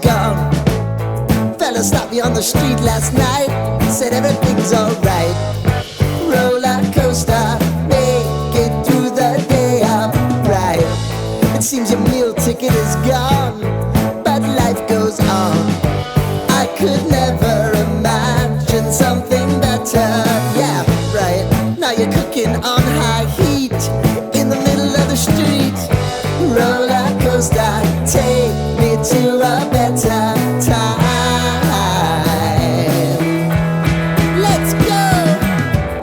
gone. Fella stopped me on the street last night, said everything's alright. Roller coaster, make it through the day alright. It seems your meal ticket is gone, but life goes on. I could never imagine something better. Yeah, right. Now you're cooking on high heat in the middle of the street. Roller coaster, take me to a better time. Let's go!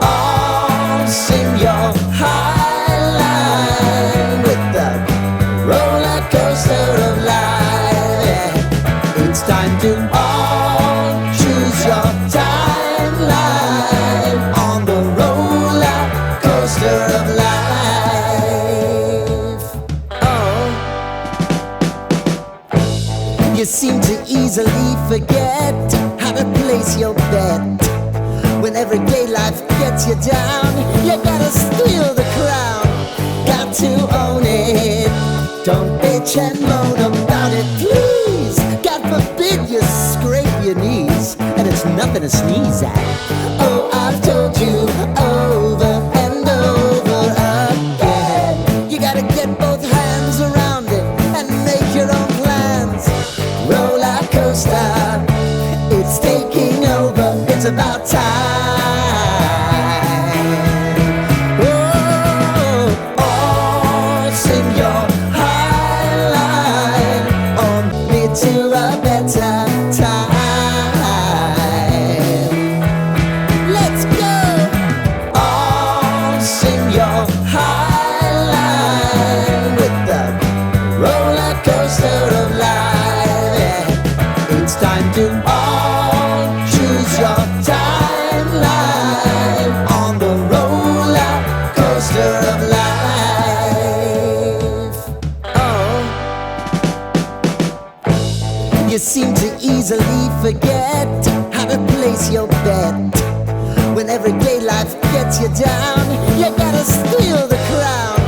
All sing your high line with the roller coaster of life. Yeah. It's time to all choose your timeline on the roller coaster of life. You seem to easily forget how to place your bet. When everyday life gets you down, you gotta steal the crown. Got to own it. Don't bitch and moan about it, please. God forbid you scrape your knees, and it's nothing to sneeze at. Oh, I've told you over and over again, you gotta get both hands around it and make your own plans. Roller coaster, it's taking over, it's about time. Oh, sing your high line on me to a better time. Let's go! Oh, sing your high line with the roller coaster of life. It's time to all choose your timeline on the roller coaster of life. Oh, you seem to easily forget how to place your bet. When everyday life gets you down, you gotta steal the crown.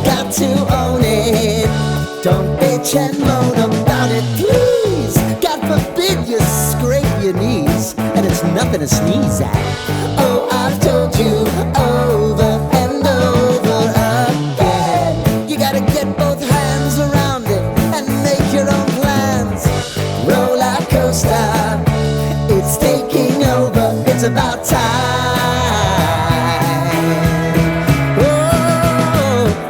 Got to own it. Don't bitch and moan about it, please. God forbid you scrape your knees, and it's nothing to sneeze at. Oh, I've told you over and over again, you gotta get both hands around it and make your own plans. Roller coaster, it's taking over, it's about time.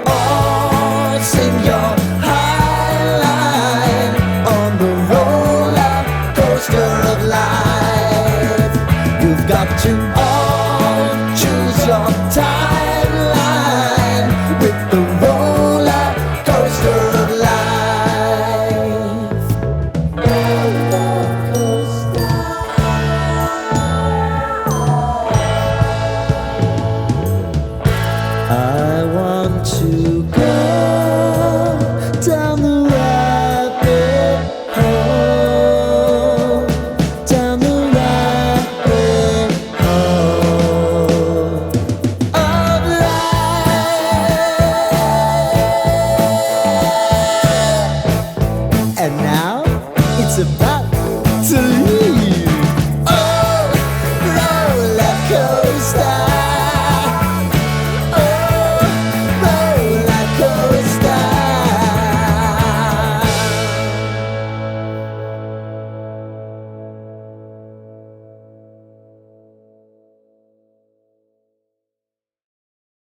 Oh, sing your high line on the roller coaster of life. You've got to all choose your timeline with the roller coaster of life. Roller coaster. I want to go down the rabbit hole, down the rabbit hole of life. And now it's about to leave. Oh, roller coaster.